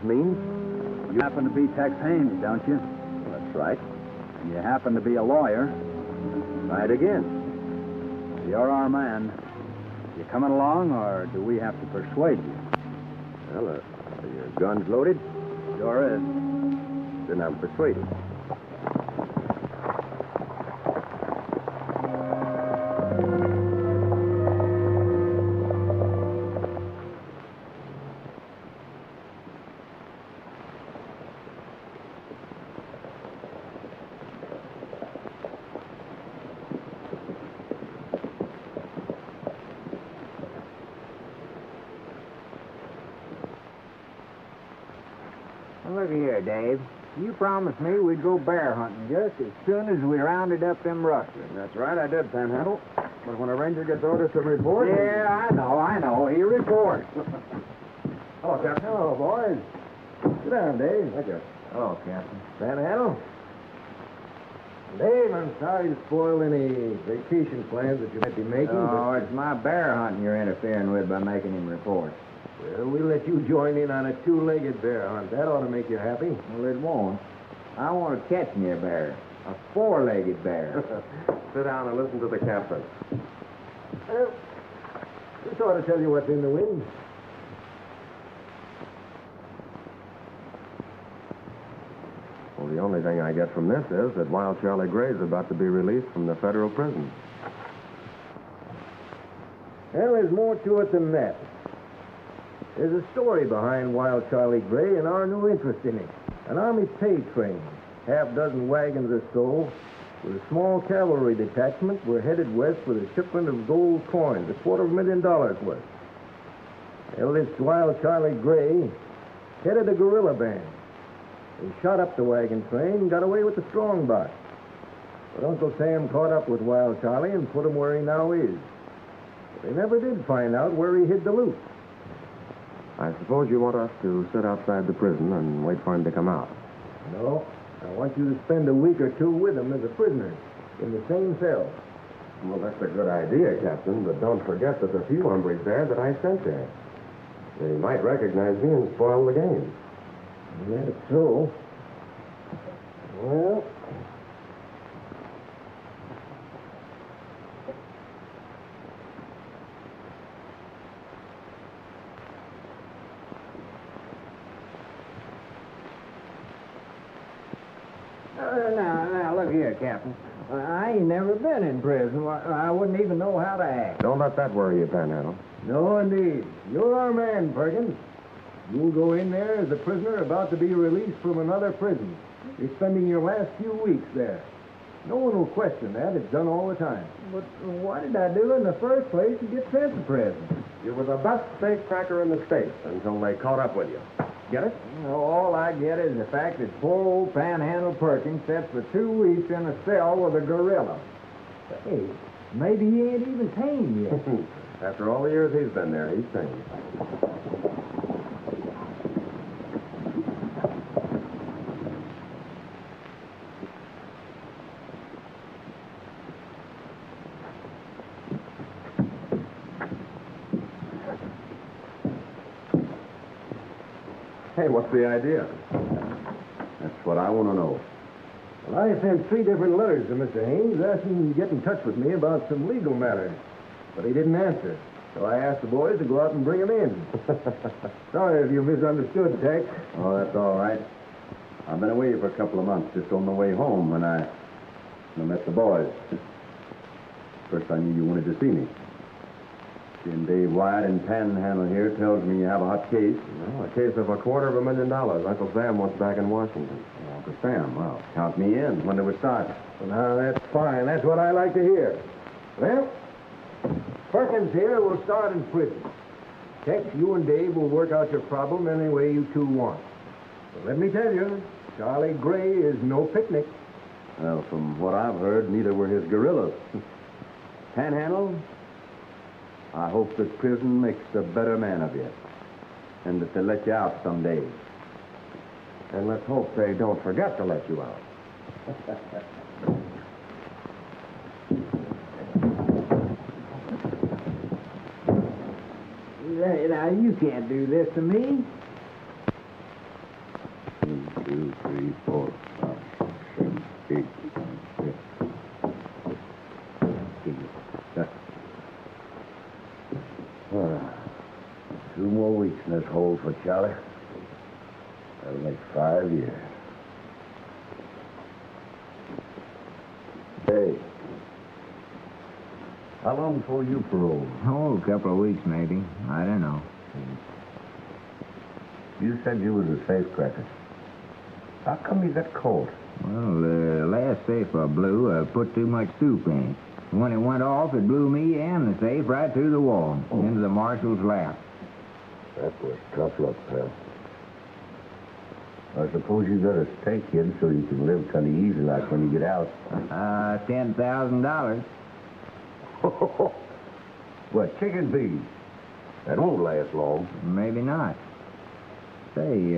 means? You happen to be Tex Haynes, don't you? That's right. And you happen to be a lawyer. Right again. You're our man. You coming along, or do we have to persuade you? Well, are your guns loaded? Sure is. Then I'm persuaded. Look here, Dave. You promised me we'd go bear hunting just as soon as we rounded up them rustlers. That's right, I did, Panhandle. But when a ranger gets orders to report... Yeah, I know. He reports. Hello, Captain. Hello, boys. Sit down, Dave. Thank you. Hello, Captain. Panhandle? Dave, I'm sorry to spoil any vacation plans that you might be making. Oh, it's my bear hunting you're interfering with by making him report. Well, we'll let you join in on a two-legged bear hunt. That ought to make you happy. Well, it won't. I want to catch me a bear. A four-legged bear. Sit down and listen to the captain. Well, this ought to tell you what's in the wind. Well, the only thing I get from this is that Wild Charlie Gray's about to be released from the federal prison. Well, there's more to it than that. There's a story behind Wild Charlie Gray and our new interest in it. An Army pay train, half-dozen wagons or so, with a small cavalry detachment were headed west with a shipment of gold coins, $250,000 worth. Well, this Wild Charlie Gray headed a guerrilla band. They shot up the wagon train and got away with the strong box. But Uncle Sam caught up with Wild Charlie and put him where he now is. But they never did find out where he hid the loot. I suppose you want us to sit outside the prison and wait for him to come out. No, I want you to spend a week or two with him as a prisoner in the same cell. Well, that's a good idea, Captain, but don't forget that there's a few hombres there that I sent there. They might recognize me and spoil the game. That's so. Well... Now, look here, Captain. I ain't never been in prison. I wouldn't even know how to act. Don't let that worry you, Panhandle. No, indeed. You're our man, Perkins. You'll go in there as a prisoner about to be released from another prison. You're spending your last few weeks there. No one will question that. It's done all the time. But what did I do in the first place to get sent to prison? You were the best safe cracker in the state until they caught up with you. Get it? All I get is the fact that poor old Panhandle Perkins sat for 2 weeks in a cell with a gorilla. Hey, maybe he ain't even tame yet. After all the years he's been there, he's tame. Hey, what's the idea? That's what I want to know. Well, I sent 3 different letters to Mr. Haynes asking him to get in touch with me about some legal matters. But he didn't answer. So I asked the boys to go out and bring him in. Sorry if you misunderstood, Tex. Oh, that's all right. I've been away for a couple of months, just on the way home when I met the boys. First I knew you wanted to see me. Seeing Dave Wyatt in Panhandle here tells me you have a hot case. Well, a case of $250,000. Uncle Sam wants back in Washington. Oh, Uncle Sam, well, count me in. When do we start? Well, now, that's fine. That's what I like to hear. Well, Perkins here will start in prison. Tex, you and Dave will work out your problem any way you two want. But let me tell you, Charlie Gray is no picnic. Well, from what I've heard, neither were his gorillas. Panhandle, I hope this prison makes a better man of you, and that they let you out someday. And let's hope they don't forget to let you out. Now, you can't do this to me. 3, 4, 5, 6, 7, 8, 9, 10. 2 more weeks in this hole for Charlie. That'll make 5 years. Hey. How long before you parole? Oh, a couple of weeks, maybe. I don't know. You said you was a safecracker. How come you got caught? Well, the last safe I blew, I put too much soup in it. When it went off, it blew me and the safe right through the wall, into the marshal's lap. That was tough luck, pal. I suppose you got a stake in so you can live kind of easy like when you get out. $10,000. What, chicken feed? That won't last long. Maybe not. Say,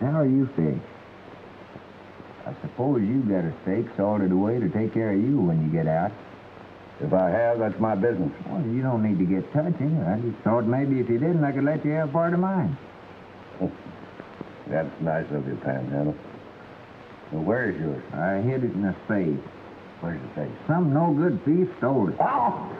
how are you fixed? I suppose you got a stake sorted away to take care of you when you get out. If I have, that's my business. Well, you don't need to get touching. I just thought maybe if you didn't, I could let you have part of mine. That's nice of you, Panhandle. Well, where's yours? I hid it in a safe. Where's the safe? Some no-good thief stole it. Oh!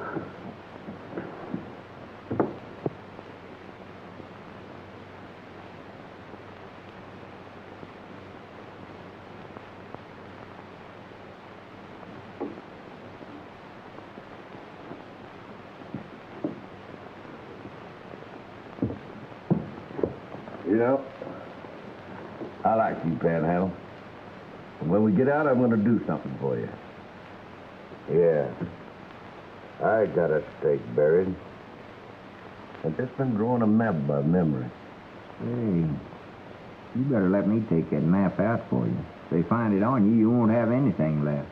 You know, I like you, Panhandle. And when we get out, I'm going to do something for you. Yeah. I got a stake buried. I've just been drawing a map by memory. Hey, you better let me take that map out for you. If they find it on you, you won't have anything left.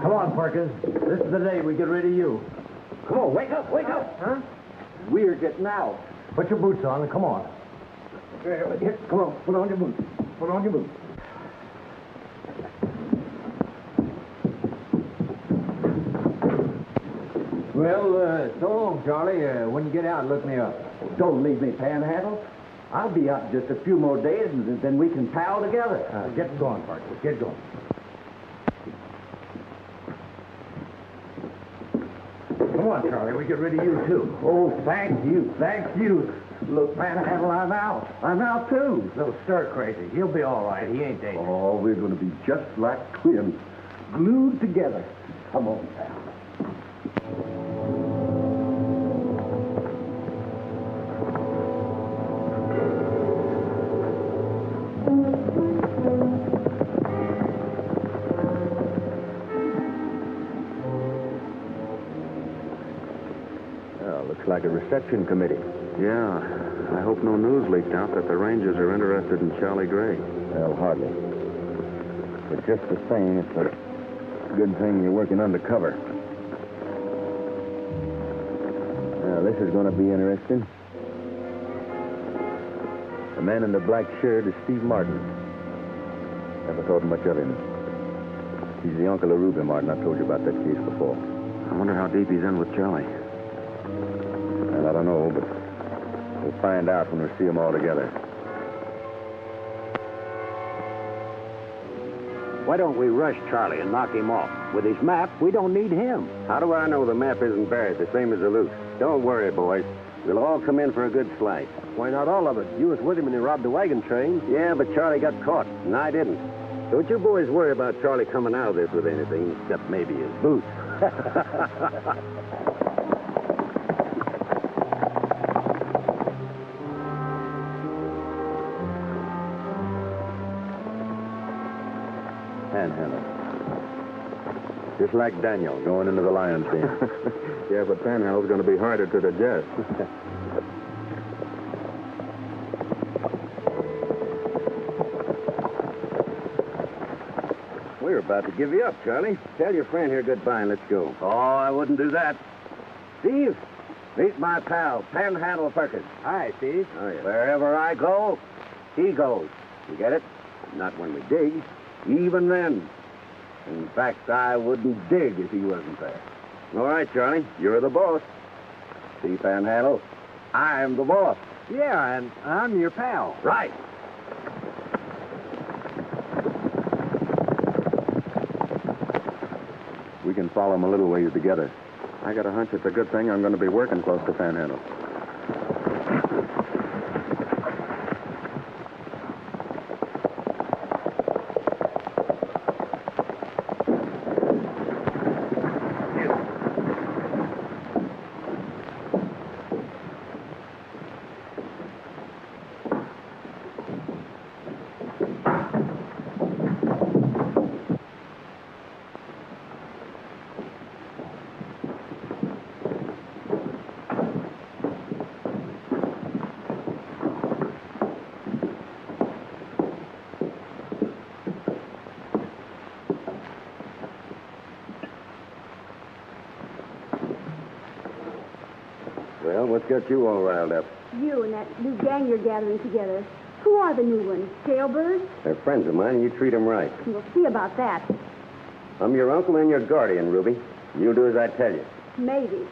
Come on, Perkins. This is the day we get rid of you. Come on, wake up, wake up. Huh? We're getting out. Put your boots on and come on. Here, come on, put on your boots. Put on your boots. Well, so long, Charlie. When you get out, look me up. Don't leave me, Panhandle. I'll be out in just a few more days, and then we can pal together. Get going, Perkins. Get going. Come on, Charlie. We get rid of you, too. Oh, thank you, thank you. Look, Panhandle, I'm out. I'm out, too. Little stir crazy. He'll be all right. He ain't dangerous. Oh, we're going to be just like twins, glued together. Come on, pal. Looks like a reception committee. Yeah. I hope no news leaked out that the Rangers are interested in Charlie Gray. Well, hardly. But just the same, it's a good thing you're working undercover. Now, this is going to be interesting. The man in the black shirt is Steve Martin. Never thought much of him. He's the uncle of Ruby Martin. I told you about that case before. I wonder how deep he's in with Charlie. Well, I don't know, but we'll find out when we see them all together. Why don't we rush Charlie and knock him off? With his map, we don't need him. How do I know the map isn't buried, the same as the loot? Don't worry, boys. We'll all come in for a good slice. Why not all of it? You was with him when he robbed the wagon train. Yeah, but Charlie got caught, and I didn't. Don't you boys worry about Charlie coming out of this with anything, except maybe his boots. Panhandle. Just like Daniel going into the lion's den. Yeah, but Panhandle's going to be harder to digest. We're about to give you up, Charlie. Tell your friend here goodbye and let's go. Oh, I wouldn't do that. Steve, meet my pal, Panhandle Perkins. Hi, Steve. Oh, yeah. Wherever I go, he goes. You get it? Not when we dig. Even then. In fact, I wouldn't dig if he wasn't there. All right, Charlie. You're the boss. See, Panhandle, I'm the boss. Yeah, and I'm your pal. Right. We can follow him a little ways together. I got a hunch it's a good thing I'm going to be working close to Panhandle. Well, what's got you all riled up? You and that new gang you're gathering together. Who are the new ones? Jailbirds? They're friends of mine, and you treat them right. We'll see about that. I'm your uncle and your guardian, Ruby. You do as I tell you. Maybe.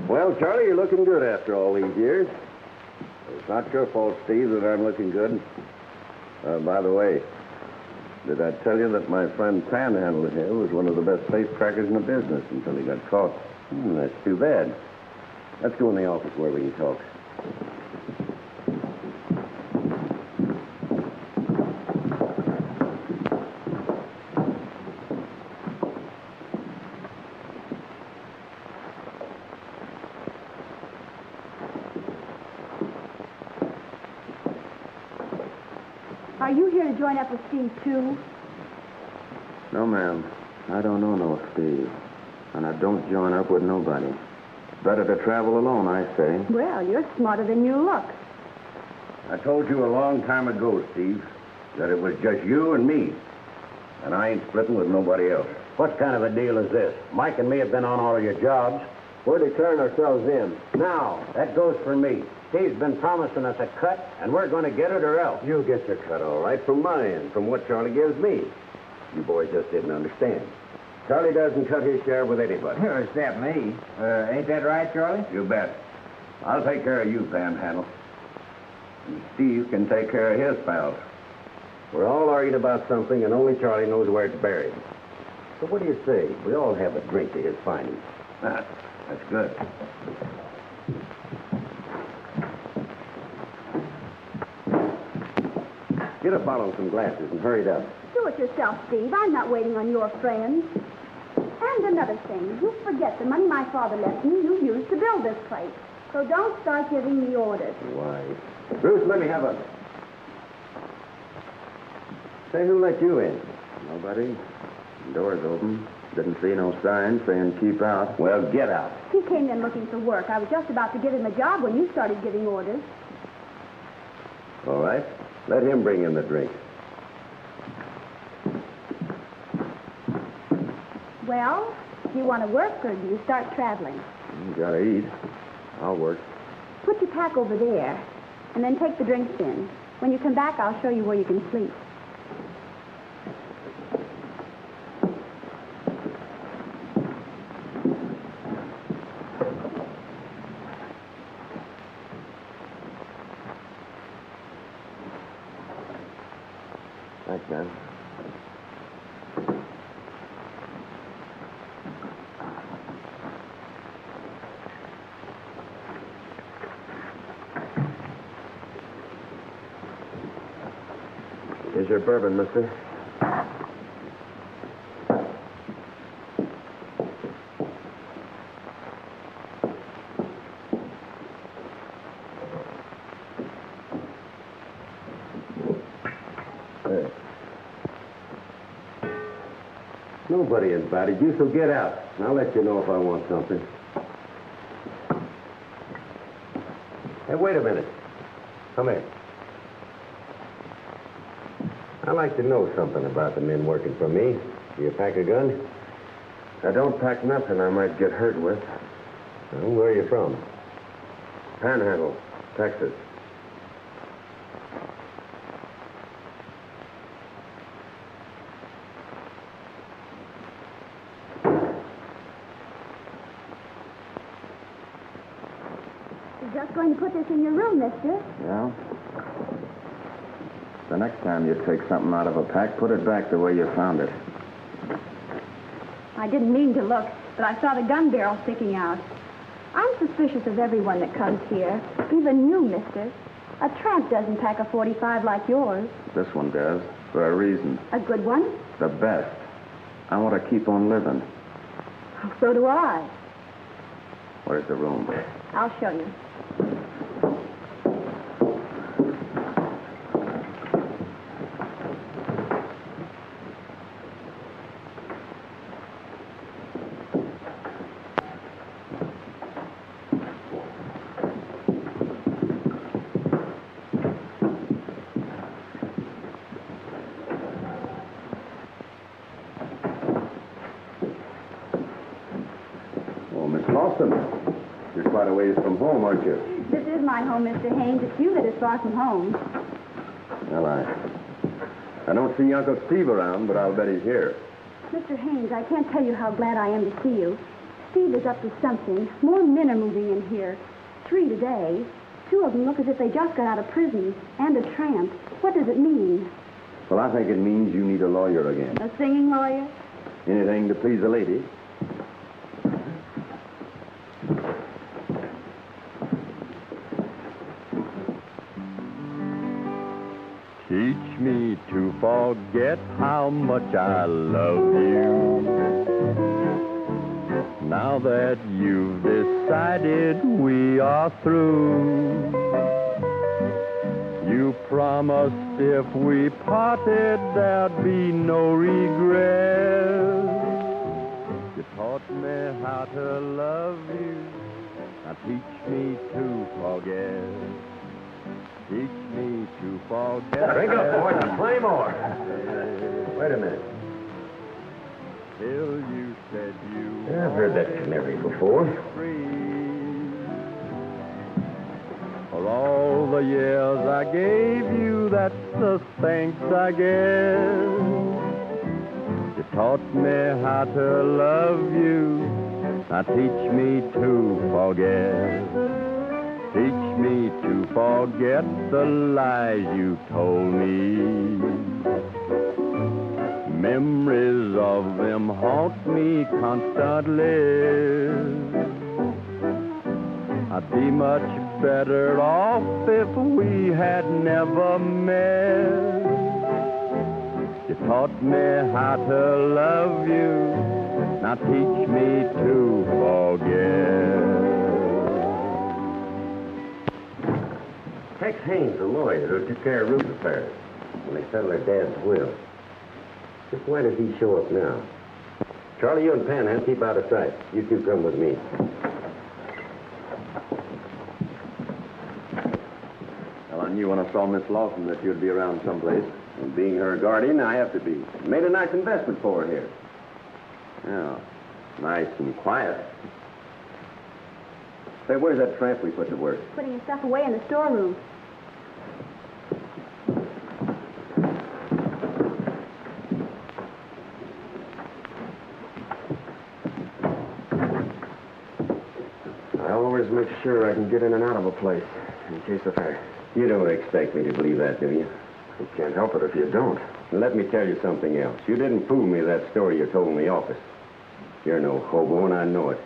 Well, Charlie, you're looking good after all these years. It's not your fault, Steve, that I'm looking good. By the way, did I tell you that my friend Panhandle here was one of the best safe crackers in the business until he got caught? That's too bad. Let's go in the office where we can talk. Are you here to join up with Steve, too? No, ma'am. I don't know no Steve. And I don't join up with nobody. Better to travel alone, I say. Well, you're smarter than you look. I told you a long time ago, Steve, that it was just you and me. And I ain't splitting with nobody else. What kind of a deal is this? Mike and me have been on all of your jobs. We're declaring ourselves in. Now, that goes for me. Steve's been promising us a cut, and we're going to get it or else. You'll get your cut, all right, from my end, from what Charlie gives me. You boys just didn't understand. Charlie doesn't cut his share with anybody. Except me. Ain't that right, Charlie? You bet. I'll take care of you, Panhandle. And Steve can take care of his pals. We're all arguing about something, and only Charlie knows where it's buried. So what do you say? We all have a drink to his findings. That's good. Get a bottle and some glasses and hurry it up. Do it yourself, Steve. I'm not waiting on your friends. And another thing, you forget the money my father left me you used to build this place. So don't start giving me orders. Why? Bruce, let me have a... Say, who let you in? Nobody. Door's open. Didn't see no sign saying keep out. Well, get out. He came in looking for work. I was just about to give him a job when you started giving orders. All right. Let him bring in the drink. Well, do you want to work or do you start traveling? You gotta eat. I'll work. Put your pack over there and then take the drinks in. When you come back, I'll show you where you can sleep. Gus. Here's your bourbon, mister. Nobody invited you, so get out. And I'll let you know if I want something. Hey, wait a minute. Come here. I'd like to know something about the men working for me. Do you pack a gun? I don't pack nothing I might get hurt with. Well, where are you from? Panhandle, Texas. You're just going to put this in your room, mister. Yeah? The next time you take something out of a pack, put it back the way you found it. I didn't mean to look, but I saw the gun barrel sticking out. I'm suspicious of everyone that comes here, even you, mister. A tramp doesn't pack a 45 like yours. This one does, for a reason. A good one? The best. I want to keep on living. So do I. Where's the room? I'll show you. Oh, Miss Lawson, you're quite a ways from home, aren't you? This is my home, Mr. Haynes. It's you that is far from home. Well, I don't see Uncle Steve around, but I'll bet he's here. Mr. Haynes, I can't tell you how glad I am to see you. Steve is up to something. More men are moving in here. 3 today. 2 of them look as if they just got out of prison. And a tramp. What does it mean? Well, I think it means you need a lawyer again. A singing lawyer? Anything to please a lady. Teach me to forget how much I love you. Now that you've decided we are through, you promised if we parted there'd be no regret. You taught me how to love you. Now teach me to forget. Teach me to forget. Drink up, boys, and play more. Wait a minute. Till you said you Yeah, I've heard that canary before. free. For all the years I gave you, that's the thanks I guess. You taught me how to love you. Now teach me to forget. Teach me to forget the lies you told me. Memories of them haunt me constantly. I'd be much better off if we had never met. You taught me how to love you. Now teach me to forget. Tex Haynes, the lawyer who took care of Ruth's affairs when they settled her dad's will. Just why does he show up now? Charlie, you and Panhandle keep out of sight. You two come with me. Well, I knew when I saw Miss Lawson that you'd be around someplace. And being her guardian, I have to be. Made a nice investment for her here. Yeah, nice and quiet. Say, where's that tramp we put to work? Putting his stuff away in the storeroom. I always make sure I can get in and out of a place in case of fire. You don't expect me to believe that, do you? You can't help it if you don't. And let me tell you something else. You didn't fool me that story you told in the office. You're no hobo, and I know it.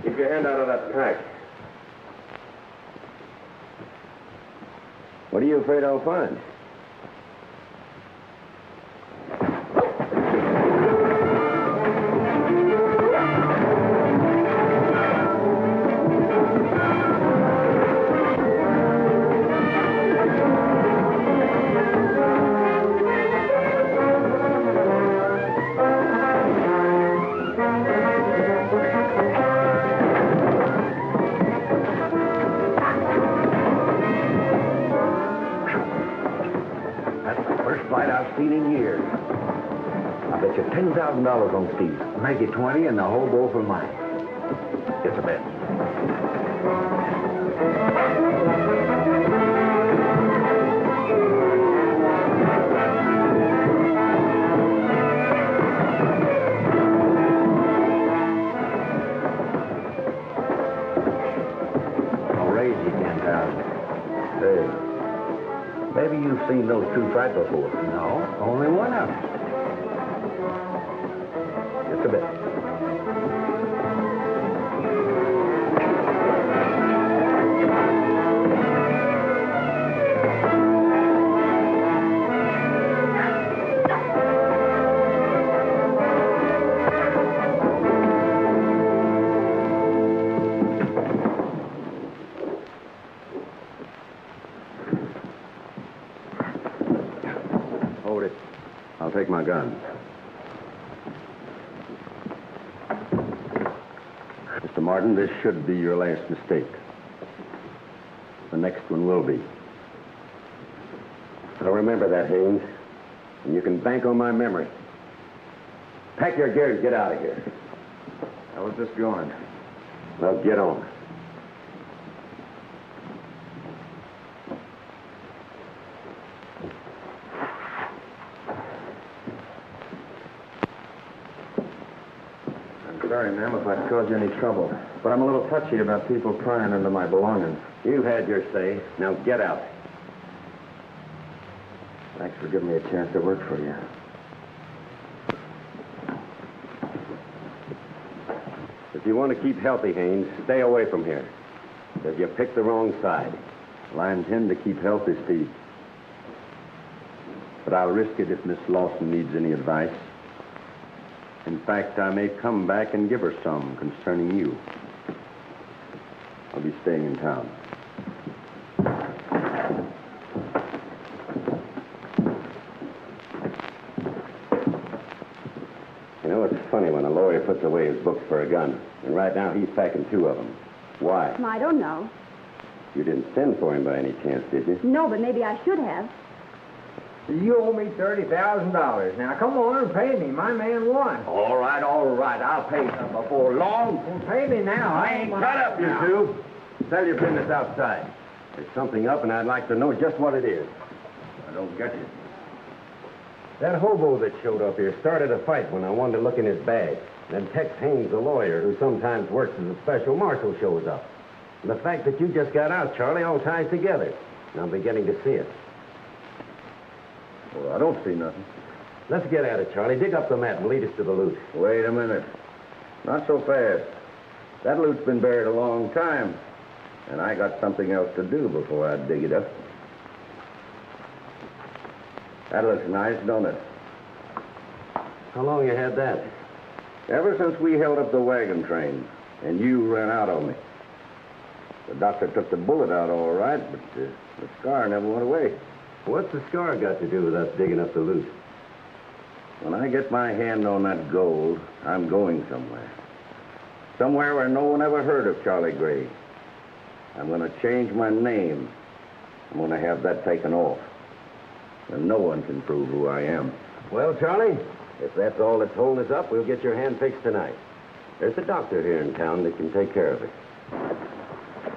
Keep your hand out of that pack. What are you afraid I'll find? Seen in years. I bet you $10,000 on Steve. Make it 20 and the hobo for mine. It's a bet. I'll raise you 10,000. Hey. Maybe you've seen those two fight before. No, only one of them. Just a bit. I'll take my gun. Mr. Martin, this should be your last mistake. The next one will be. I'll remember that, Haynes. And you can bank on my memory. Pack your gear and get out of here. I was just going. Well, get on. Sorry, ma'am, if I've caused you any trouble. But I'm a little touchy about people prying into my belongings. You've had your say. Now get out. Thanks for giving me a chance to work for you. If you want to keep healthy, Haynes, stay away from here. Because you picked the wrong side. Well, I intend to keep healthy, Steve. But I'll risk it if Miss Lawson needs any advice. In fact, I may come back and give her some concerning you. I'll be staying in town. You know, it's funny when a lawyer puts away his books for a gun. And right now he's packing 2 of them. Why? I don't know. You didn't send for him by any chance, did you? No, but maybe I should have. You owe me $30,000. Now, come on and pay me. My man won. All right. I'll pay them before long. Well, pay me now. I ain't cut up, you two. Sell your business outside. There's something up, and I'd like to know just what it is. I don't get you. That hobo that showed up here started a fight when I wanted to look in his bag. Then Tex Haynes, the lawyer, who sometimes works as a special marshal, shows up. And the fact that you just got out, Charlie, all ties together. And I'm beginning to see it. Well, I don't see nothing. Let's get at it, Charlie. Dig up the map and lead us to the loot. Wait a minute. Not so fast. That loot's been buried a long time. And I got something else to do before I dig it up. That looks nice, don't it? How long you had that? Ever since we held up the wagon train and you ran out on me. The doctor took the bullet out all right, but the scar never went away. What's the scar got to do with us digging up the loot? When I get my hand on that gold, I'm going somewhere. Somewhere where no one ever heard of Charlie Gray. I'm going to change my name. I'm going to have that taken off. And no one can prove who I am. Well, Charlie, if that's all that's holding us up, we'll get your hand fixed tonight. There's a doctor here in town that can take care of it.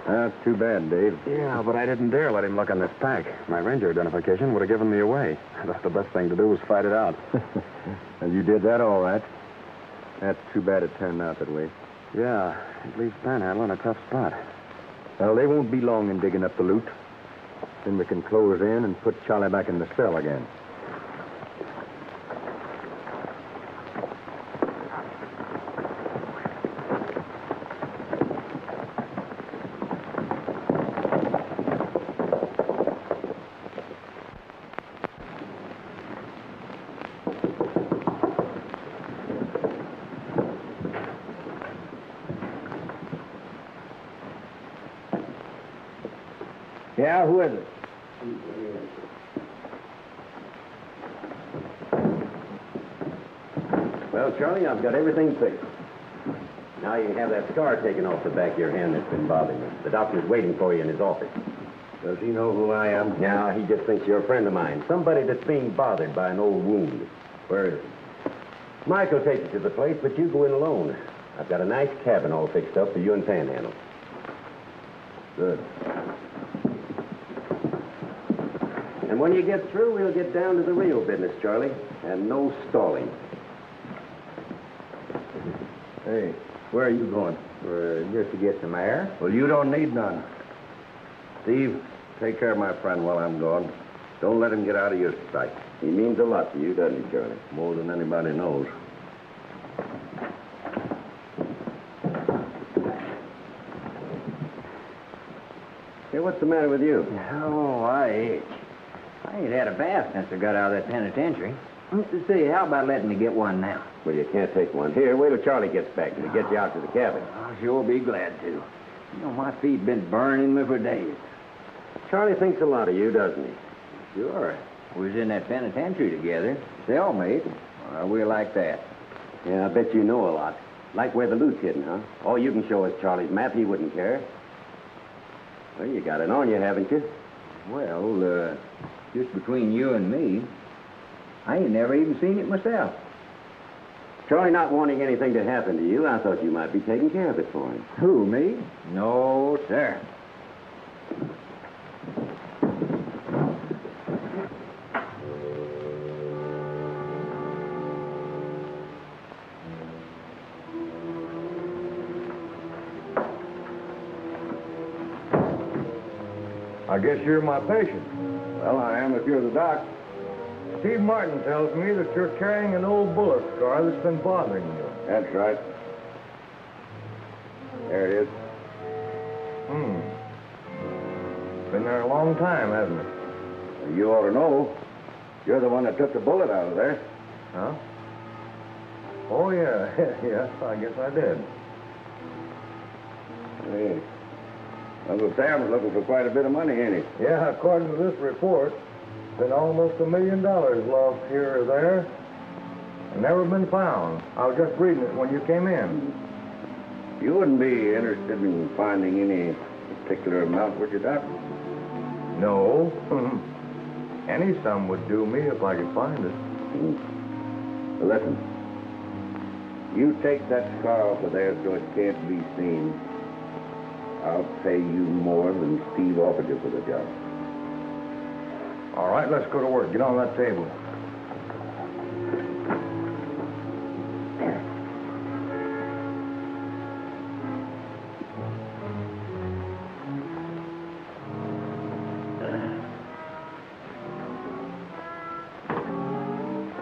That's too bad, Dave. Yeah, but I didn't dare let him look on this pack. My ranger identification would have given me away. The best thing to do was fight it out. And you did that all right. That's too bad it turned out that way. Yeah, it leaves Panhandle in a tough spot. Well, they won't be long in digging up the loot. Then we can close in and put Charlie back in the cell again. Yeah, who is it? Well, Charlie, I've got everything fixed. Now you can have that scar taken off the back of your hand that's been bothering you. The doctor's waiting for you in his office. Does he know who I am? Now, he just thinks you're a friend of mine. Somebody that's being bothered by an old wound. Where is he? Mike will take you to the place, but you go in alone. I've got a nice cabin all fixed up for you and Panhandle. Good. And when you get through, we'll get down to the real business, Charlie. And no stalling. Hey, where are you going? Just to get some air. Well, you don't need none. Steve, take care of my friend while I'm gone. Don't let him get out of your sight. He means a lot to you, doesn't he, Charlie? More than anybody knows. Hey, what's the matter with you? Oh, I itch. I ain't had a bath since I got out of that penitentiary. Say, how about letting me get one now? Well, you can't take one. Here, wait till Charlie gets back and we'll get you out to the cabin. I'll sure be glad to. You know, my feet been burning me for days. Charlie thinks a lot of you, doesn't he? Sure. We was in that penitentiary together. Cellmate. We're like that. Yeah, I bet you know a lot. Like where the loot's hidden, huh? Oh, you can show us Charlie's map. He wouldn't care. Well, you got it on you, haven't you? Well, just between you and me, I ain't never even seen it myself. Charlie not wanting anything to happen to you, I thought you might be taking care of it for him. Who, me? No, sir. I guess you're my patient. Well, I am if you're the doc. Steve Martin tells me that you're carrying an old bullet scar that's been bothering you. That's right. There it is. Been there a long time, hasn't it? You ought to know. You're the one that took the bullet out of there. Huh? Oh, yeah. Yes, I guess I did. Hey. Uncle Sam's looking for quite a bit of money, ain't he? Yeah, according to this report, been almost $1 million lost here or there and never been found. I was just reading it when you came in. You wouldn't be interested in finding any particular amount, would you, Doc? No. Any sum would do me if I could find it. Well, listen. You take that scar off of there so it can't be seen. I'll pay you more than Steve offered you for the job. All right, let's go to work. Get on that table.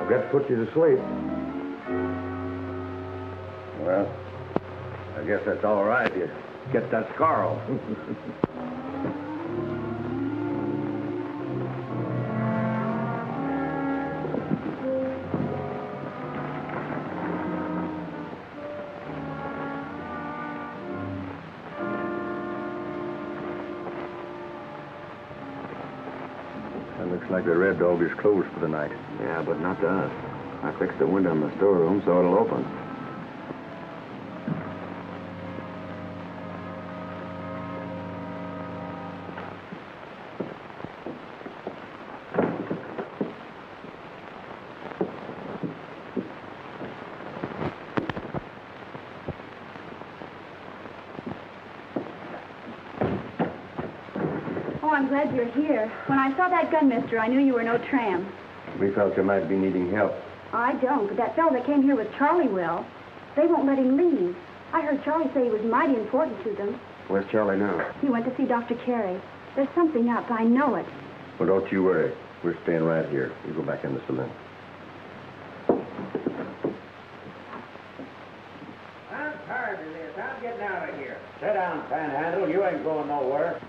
I've got to put you to sleep. Well, I guess that's all right. You get that scar off. Looks like the Red Dog is closed for the night. Yeah, but not to us. I fixed the window in the storeroom so it'll open. Oh, I'm glad you're here. When I saw that gun, mister, I knew you were no tramp. We felt you might be needing help. I don't, but that fellow that came here with Charlie will. They won't let him leave. I heard Charlie say he was mighty important to them. Where's Charlie now? He went to see Dr. Carey. There's something up. I know it. Well, don't you worry. We're staying right here. You go back in the saloon. I'm tired of this. I'm getting out of here. Sit down, Panhandle. You ain't going nowhere.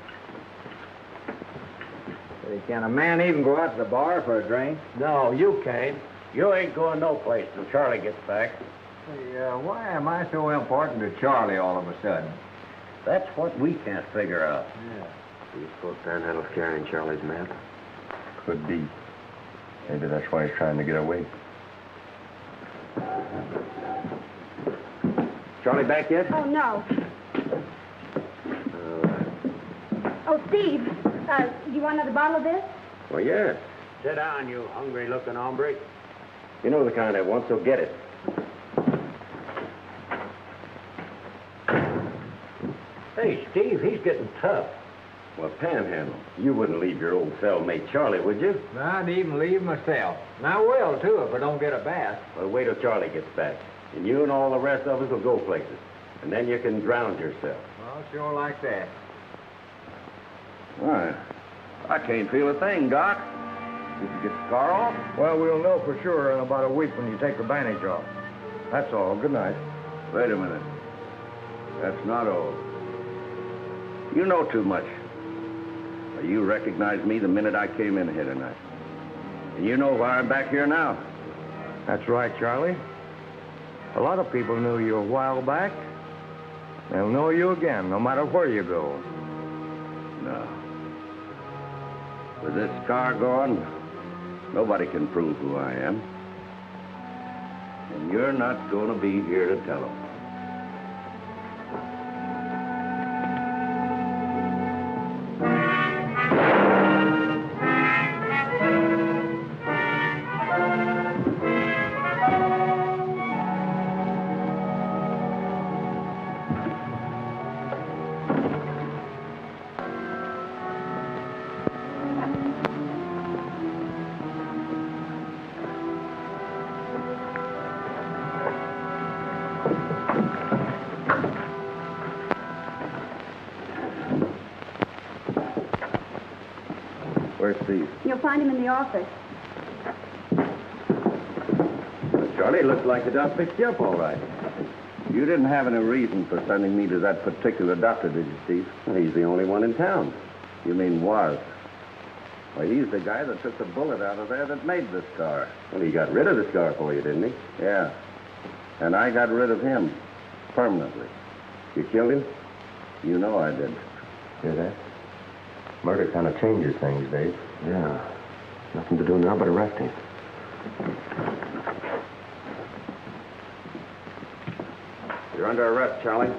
Hey, can a man even go out to the bar for a drink? No, you can't. You ain't going no place till Charlie gets back. Hey, why am I so important to Charlie all of a sudden? That's what we can't figure out. Do you suppose Panhandle's carrying Charlie's map? Could be. Maybe that's why he's trying to get away. Charlie back yet? Oh, no. All right. Oh, Steve, do you want another bottle of this? Well, yes. Sit down, you hungry-looking hombre. You know the kind I want, so get it. Hey, Steve, he's getting tough. Well, Panhandle, you wouldn't leave your old cellmate Charlie, would you? I'd even leave myself. And I will, too, if I don't get a bath. Well, wait till Charlie gets back. And you and all the rest of us will go places. And then you can drown yourself. Well, sure like that. All right. I can't feel a thing, Doc. Did you get the scar off? Well, we'll know for sure in about a week when you take the bandage off. That's all. Good night. Wait a minute. That's not all. You know too much. You recognized me the minute I came in here tonight. And you know why I'm back here now. That's right, Charlie. A lot of people knew you a while back. They'll know you again, no matter where you go. No. With this scar gone, nobody can prove who I am. And you're not going to be here to tell them. Where's Steve? You'll find him in the office. Charlie, looks like the doc fixed you up all right. You didn't have any reason for sending me to that particular doctor, did you, Steve? Well, he's the only one in town. You mean was? Well, he's the guy that took the bullet out of there that made the scar. Well, he got rid of the scar for you, didn't he? Yeah. And I got rid of him. Permanently. You killed him? You know I did. Hear that? Murder kind of changes things, Dave. Yeah. Nothing to do now but arrest him. You're under arrest, Charlie.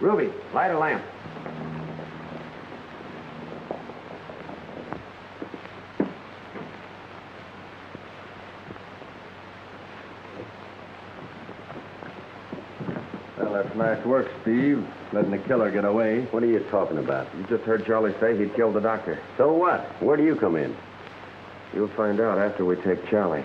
Ruby, light a lamp. Well, that's nice work, Steve. Letting the killer get away. What are you talking about? You just heard Charlie say he'd killed the doctor. So what? Where do you come in? You'll find out after we take Charlie.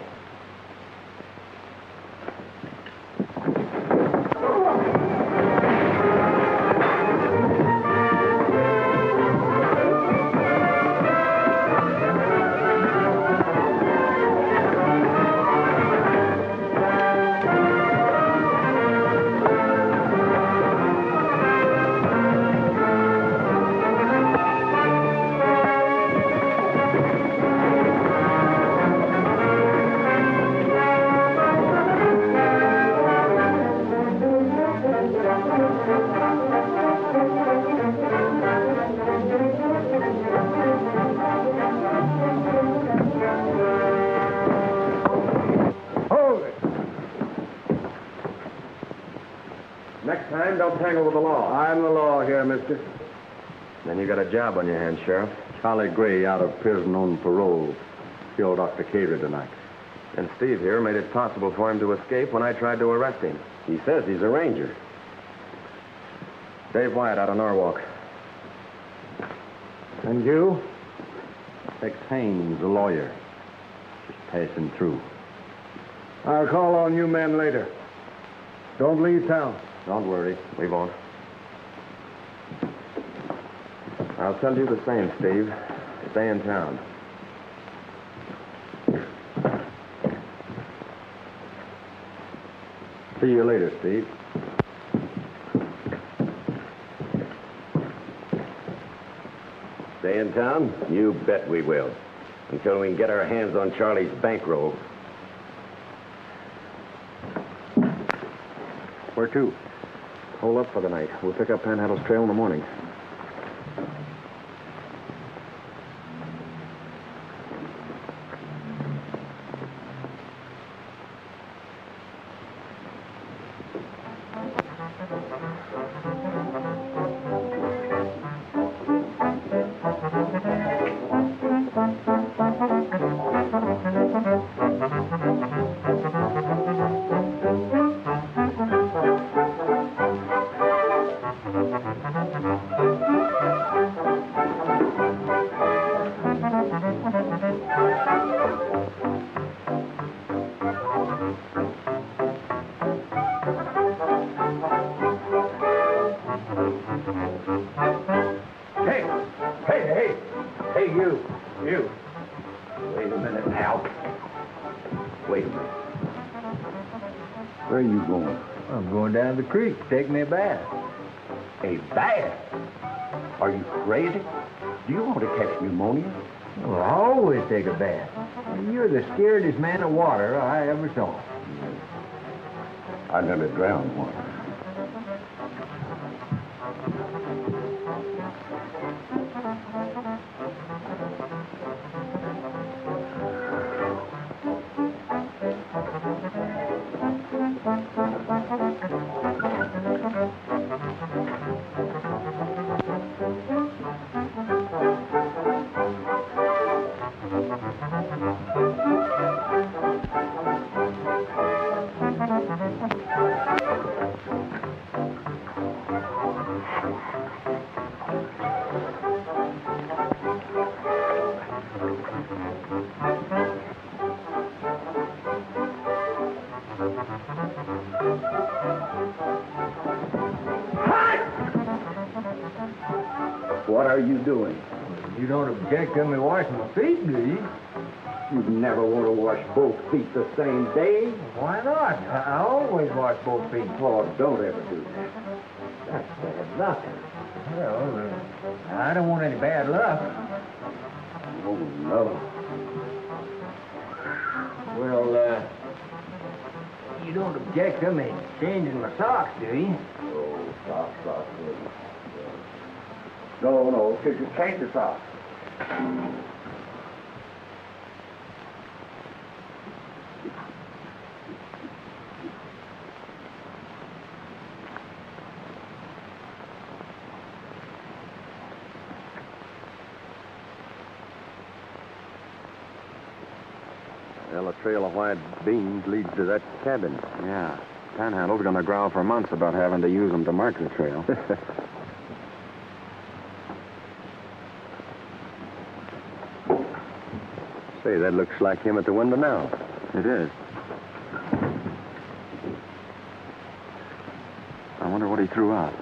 Next time, don't tangle with the law. I'm the law here, mister. Then you got a job on your hands, Sheriff. Charlie Gray out of prison on parole. Killed Dr. Cater tonight. And Steve here made it possible for him to escape when I tried to arrest him. He says he's a ranger. Dave Wyatt out of Norwalk. And you? Tex Haynes, a lawyer. Just passing through. I'll call on you men later. Don't leave town. Don't worry. We won't. I'll tell you the same, Steve. Stay in town. See you later, Steve. Stay in town? You bet we will. Until we can get our hands on Charlie's bankroll. Where to? Hold up for the night. We'll pick up Panhandle's trail in the morning. You. Wait a minute now. Wait a minute. Where are you going? I'm going down to the creek to take me a bath. A bath? Are you crazy? Do you want to catch pneumonia? Well, I always take a bath. You're the scaredest man of water I ever saw. I never drowned once. What are you doing? You don't object to me washing my feet, do you? You'd never want to wash both feet the same day. Why not? I always wash both feet. Oh, don't ever do that. That's bad luck. Well, I don't want any bad luck. Oh, no. Well, you don't object to me changing my socks, do you? Oh, socks, please. No, because you change the socks. Well, a trail of white beans leads to that cabin. Yeah. Panhandle's gonna growl for months about having to use them to mark the trail. Say, that looks like him at the window now. It is. I wonder what he threw out.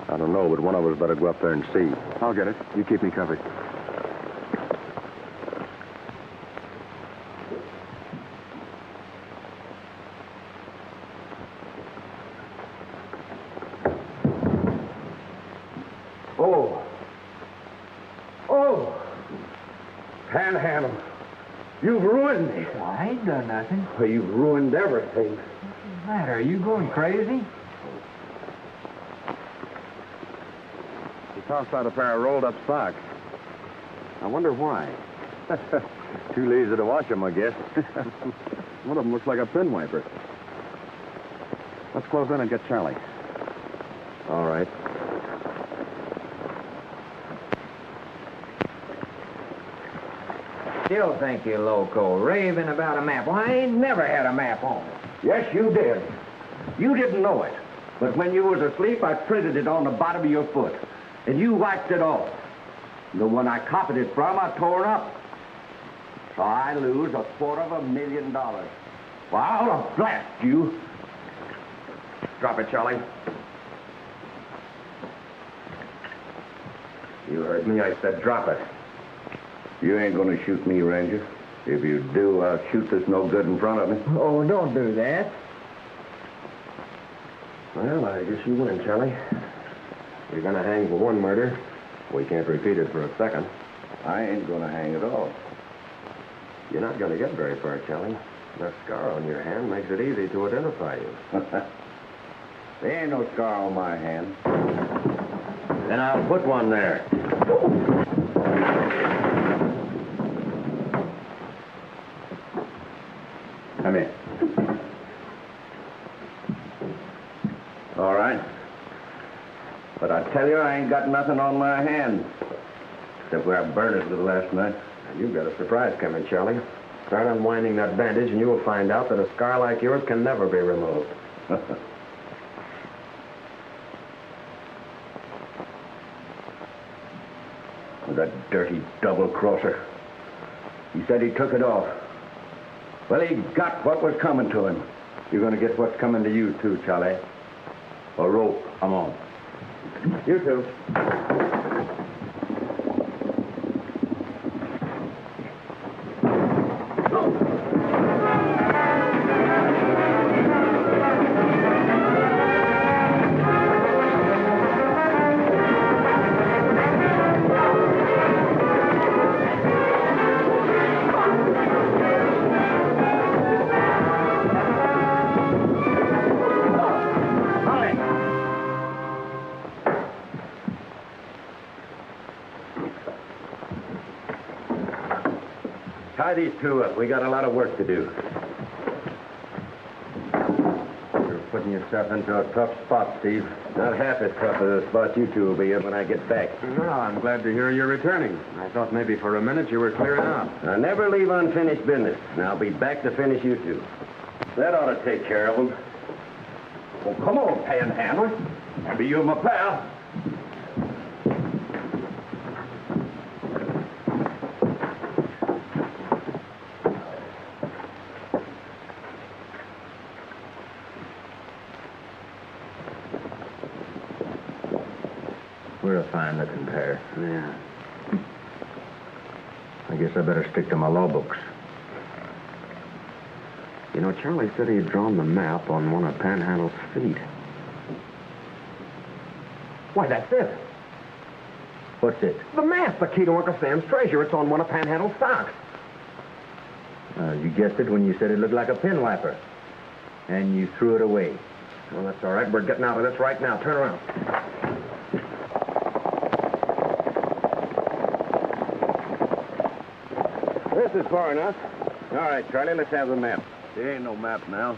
I don't know, but one of us better go up there and see. I'll get it. You keep me covered. Panhandle, you've ruined me. Well, I ain't done nothing. Well, you've ruined everything. What's the matter? Are you going crazy? He tossed out a pair of rolled-up socks. I wonder why. Too lazy to wash them, I guess. One of them looks like a pin wiper. Let's close in and get Charlie. All right. Still think you're loco, raving about a map. Well, I ain't never had a map on. Yes, you did. You didn't know it. But when you was asleep, I printed it on the bottom of your foot. And you wiped it off. The one I copied it from, I tore up. So I lose $250,000. Well, I'll blast you. Drop it, Charlie. You heard me. I said drop it. You ain't gonna shoot me, Ranger. If you do, I'll shoot this no good in front of me. Oh, don't do that. Well, I guess you win, Charlie. You're gonna hang for one murder. We can't repeat it for a second. I ain't gonna hang at all. You're not gonna get very far, Charlie. That scar on your hand makes it easy to identify you. There ain't no scar on my hand. Then I'll put one there. Come here. All right. But I tell you, I ain't got nothing on my hand. Except where I burned it a little last night. And you've got a surprise coming, Charlie. Start unwinding that bandage, and you will find out that a scar like yours can never be removed. That dirty double-crosser. He said he took it off. Well, he got what was coming to him. You're going to get what's coming to you, too, Charlie. A rope. Come on. You too. Tie these two up. We got a lot of work to do. You're putting yourself into a tough spot, Steve. Not half as tough as the spot you two will be in when I get back. No, I'm glad to hear you're returning. I thought maybe for a minute you were clearing out. I never leave unfinished business, and I'll be back to finish you two. That ought to take care of them. Well, come on, panhandler. I'll be you my pal. We're a fine-looking pair. Yeah. I guess I better stick to my law books. You know, Charlie said he'd drawn the map on one of Panhandle's feet. Why, that's it. What's it? The map, the key to Uncle Sam's treasure. It's on one of Panhandle's socks. You guessed it when you said it looked like a pin wiper. And you threw it away. Well, that's all right. We're getting out of this right now. Turn around. This is far enough. All right, Charlie, let's have the map. There ain't no map now.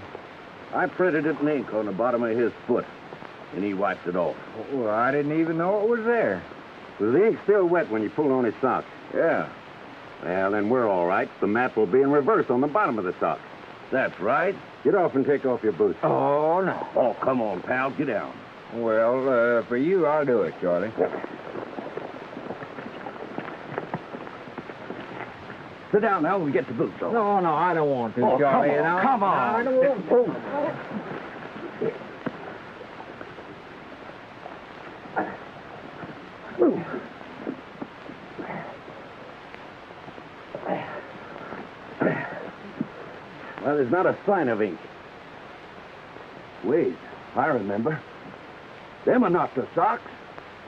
I printed it in ink on the bottom of his foot, and he wiped it off. Well, I didn't even know it was there. Was the ink still wet when you pulled on his sock? Yeah, Well, then we're all right. The map will be in reverse on the bottom of the sock. that's right. Get off and take off your boots. Oh, no. Oh, come on, pal, get down. Well, for you, I'll do it, Charlie. Sit down now when we get the boots on. No, I don't want to, Oh, Charlie. come on, No, come no, on. I don't want to. Well, there's not a sign of ink. Wait, I remember. Them are not the socks.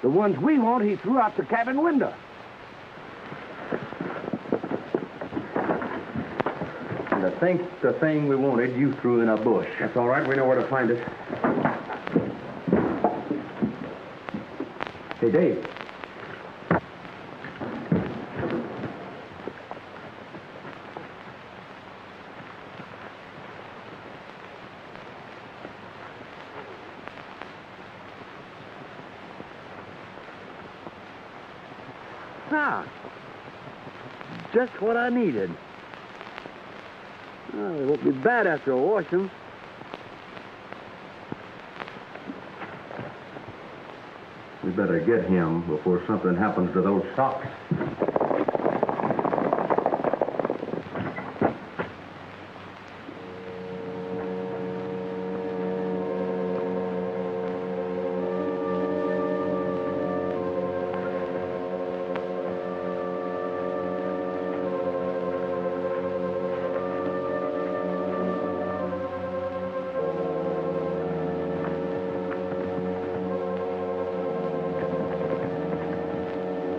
The ones we want, he threw out the cabin window. And I think the thing we wanted you threw in a bush. That's all right. We know where to find it. Hey, Dave. Ah, just what I needed. Oh, they won't be bad after I wash them. We better get him before something happens to those socks.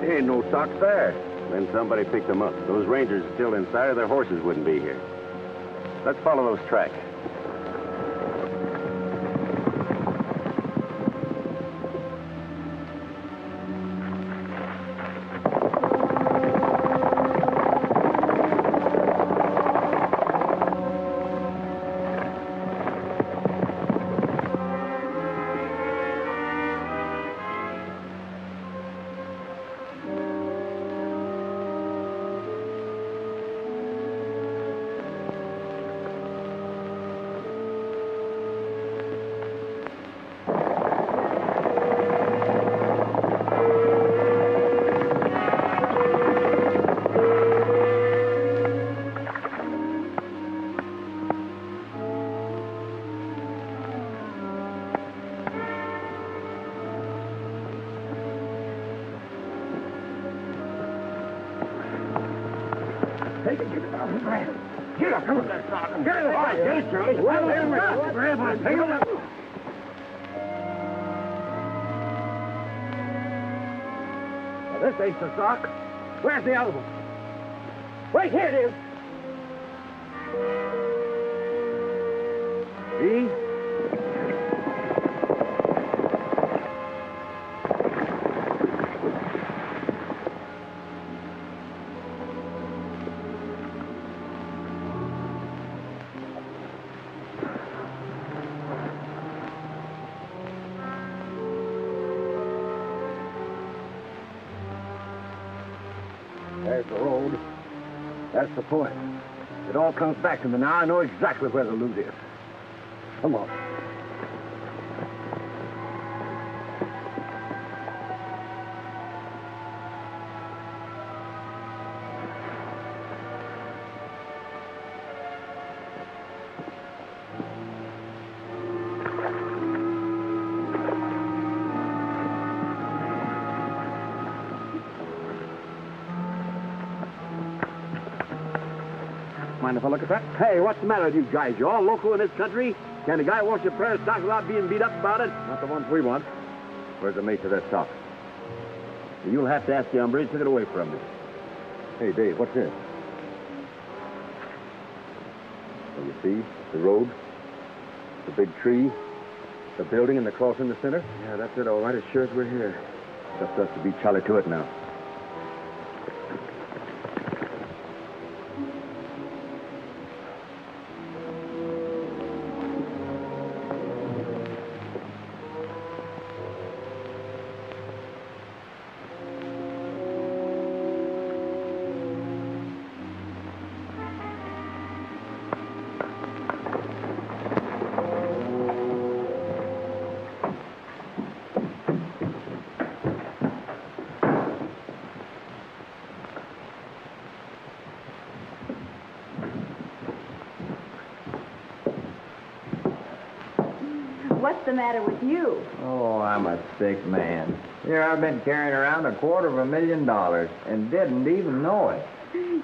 There ain't no socks there. Then somebody picked them up. Those rangers are still inside or their horses wouldn't be here. Let's follow those tracks. Get up, come on. Get it, Charlie. Grab on. Take it up. Well, this ain't the sock. Where's the other one? Wait, here it is. See? There's the road. That's the point. It all comes back to me now. I know exactly where the loot is. Come on. Mind if I look at that? Hey, what's the matter with you guys? You all local in this country? Can a guy wash a pair of socks without being beat up about it? Not the ones we want. Where's the mate to that sock? You'll have to ask the hombre. He took it away from me. Hey, Dave, what's this? Well, you see, the road, the big tree, the building, and the cross in the center? Yeah, that's it, all right. As sure as we're here. It's up to us to beat Charlie to it now. What's the matter with you? Oh, I'm a sick man. Here I've been carrying around $250,000 and didn't even know it.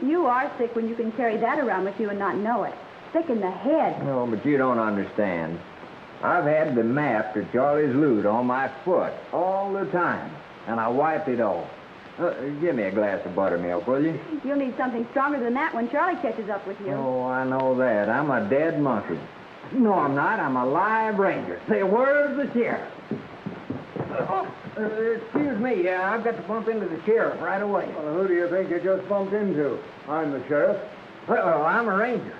You are sick when you can carry that around with you and not know it. Sick in the head. No, but you don't understand. I've had the map to Charlie's loot on my foot all the time, and I wiped it off. Give me a glass of buttermilk, will you? You'll need something stronger than that when Charlie catches up with you. Oh, I know that. I'm a dead monkey. No, I'm not. I'm a live ranger. Say, where's the sheriff? Excuse me. I've got to bump into the sheriff right away. Well, who do you think you just bumped into? I'm the sheriff. Well, I'm a ranger.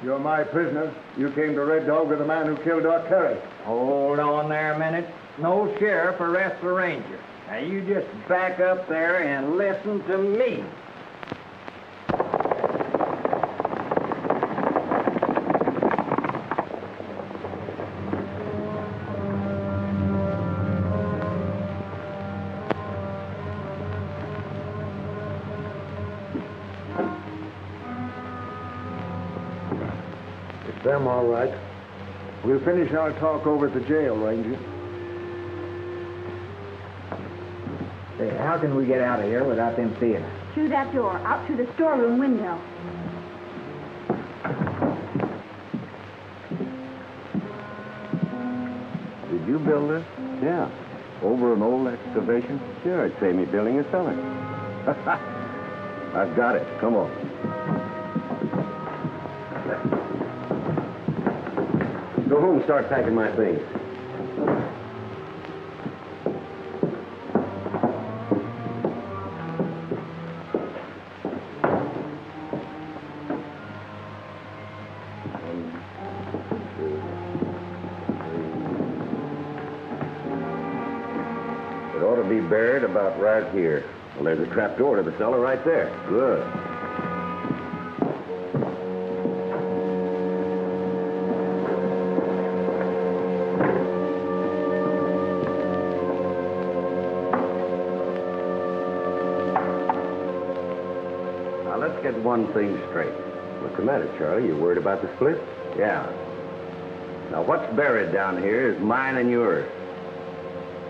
You're my prisoner. You came to Red Dog with the man who killed Doc Carey. Hold on there a minute. No sheriff arrests a ranger. Now, you just back up there and listen to me. Them all right. We'll finish our talk over at the jail, Ranger. Say, how can we get out of here without them seeing us? Through that door, out through the storeroom window. Did you build this? Yeah. Over an old excavation? Sure, it'd save me building a cellar. I've got it. Come on. Go home and start packing my things. It ought to be buried about right here. Well, there's a trap door to the cellar right there. Good. Now, let's get one thing straight. What's the matter, Charlie? You worried about the split? Yeah. Now, what's buried down here is mine and yours.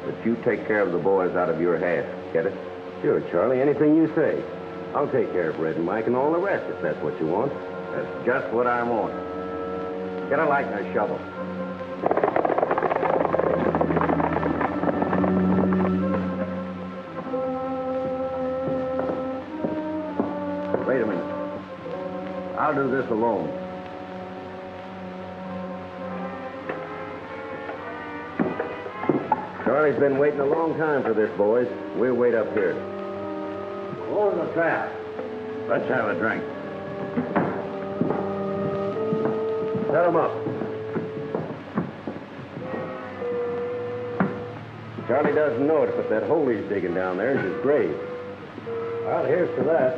But you take care of the boys out of your half. Get it? Sure, Charlie. Anything you say. I'll take care of Red and Mike and all the rest if that's what you want. That's just what I want. Get a light and a shovel. Wait a minute. I'll do this alone. Charlie's been waiting a long time for this, boys. We'll wait up here. Close the trap. Let's have a drink. Set 'em up. Charlie doesn't know it, but that hole he's digging down there is his grave. Well, here's to that.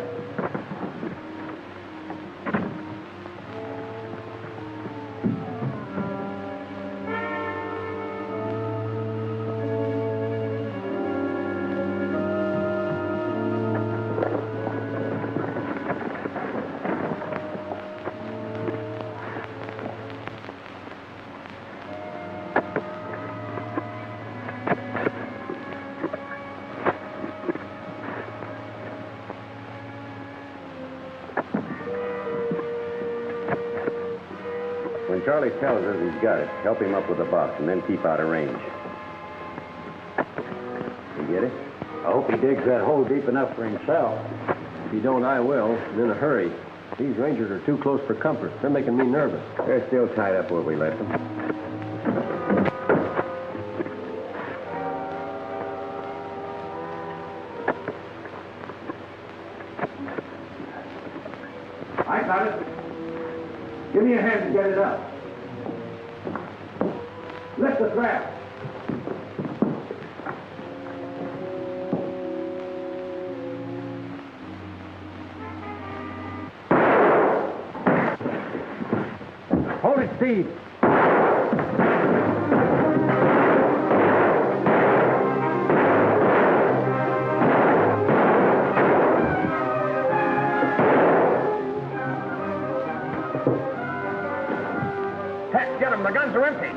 When Charlie tells us he's got it, help him up with the box and then keep out of range. You get it? I hope he digs that hole deep enough for himself. If you don't, I will, and in a hurry. These rangers are too close for comfort. They're making me nervous. They're still tied up where we left them. I got it. Give me a hand to get it up. Lift the trap. Hold it, Steve. Heck, get them. The guns are empty.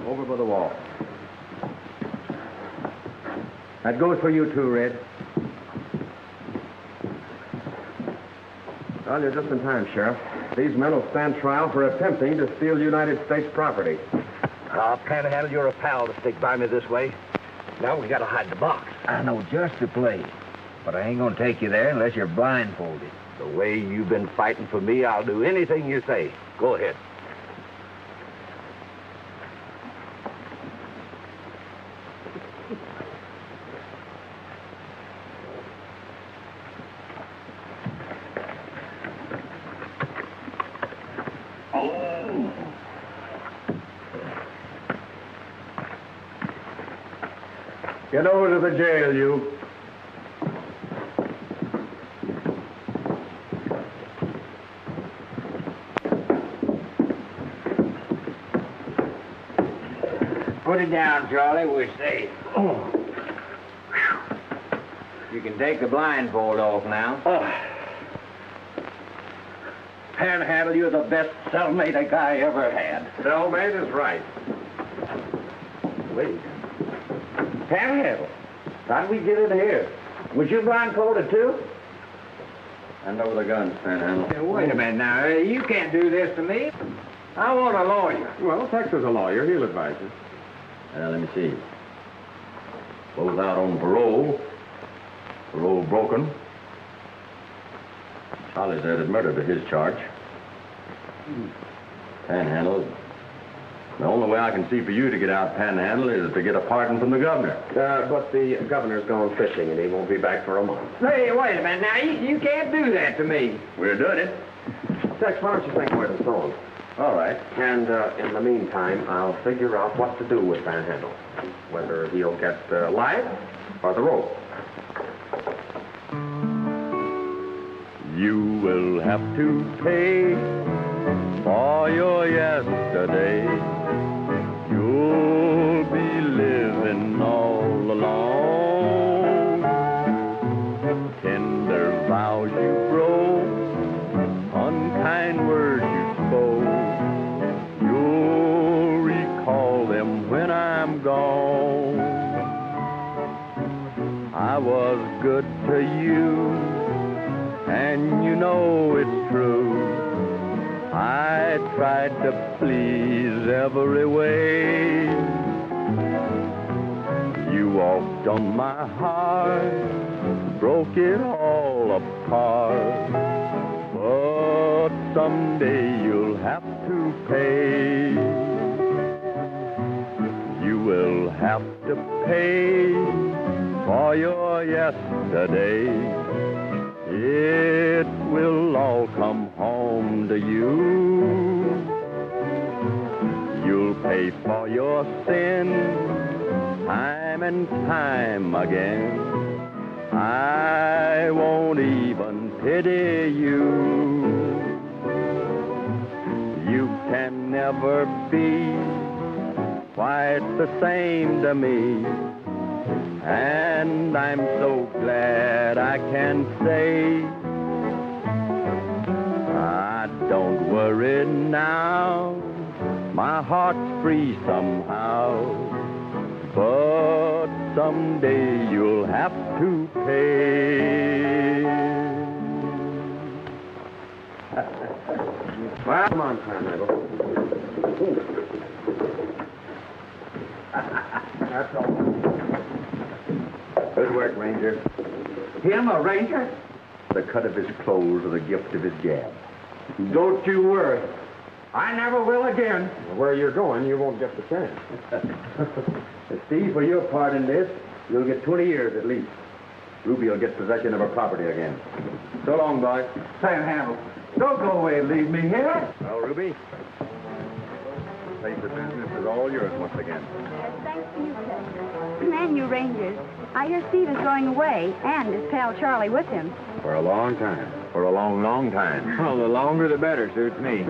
Over by the wall. That goes for you too, Red. Well, you're just in time, Sheriff. These men will stand trial for attempting to steal United States property. Panhandle, you're a pal to stick by me this way. Now we gotta hide the box. I know just the place, but I ain't gonna take you there unless you're blindfolded. The way you've been fighting for me, I'll do anything you say. Go ahead. Get over to the jail, you. Put it down, Charlie. We're safe. You can take the blindfold off now. Panhandle, you're the best cellmate a guy ever had. Cellmate is right. Wait. Panhandle, how did we get in here? Was you blindfolded too? Hand over the guns, Panhandle. Hey, wait a minute now. You can't do this to me. I want a lawyer. Well, Tex is a lawyer. He'll advise you. Let me see. Both out on parole. Parole broken. Charlie's added murder to his charge. Panhandle. The only way I can see for you to get out, Panhandle, is to get a pardon from the governor. But the governor's gone fishing, and he won't be back for a month. Hey, wait a minute now. You can't do that to me. We're doing it. Tex, why don't you think where the phone? All right. And in the meantime, I'll figure out what to do with Panhandle. Whether he'll get life or the rope. You will have to pay for your yesterday. You'll be living all alone. Tender vows you broke, unkind words you spoke. You'll recall them when I'm gone. I was good to you, and you know it's true. I tried to please every way. You walked on my heart, broke it all apart. But someday you'll have to pay. You will have to pay for your yesterday. It will all come home to you. You'll pay for your sin time and time again. I won't even pity you. You can never be quite the same to me. And I'm so glad I can say I don't worry now. My heart's free somehow. But someday you'll have to pay. Well, come on, Panhandle. That's all. Good work, Ranger. Him, a ranger? The cut of his clothes or the gift of his gab. Don't you worry. I never will again. Where you're going, you won't get the chance. Steve, for your part in this, you'll get 20 years at least. Ruby will get possession of her property again. So long, boys. Panhandle, don't go away and leave me here. Well, Ruby, face of business is all yours once again. Yes, thanks to you, Chester. And you rangers. I hear Steve is going away, and his pal Charlie with him. For a long time. For a long, long time. Well, the longer the better suits me.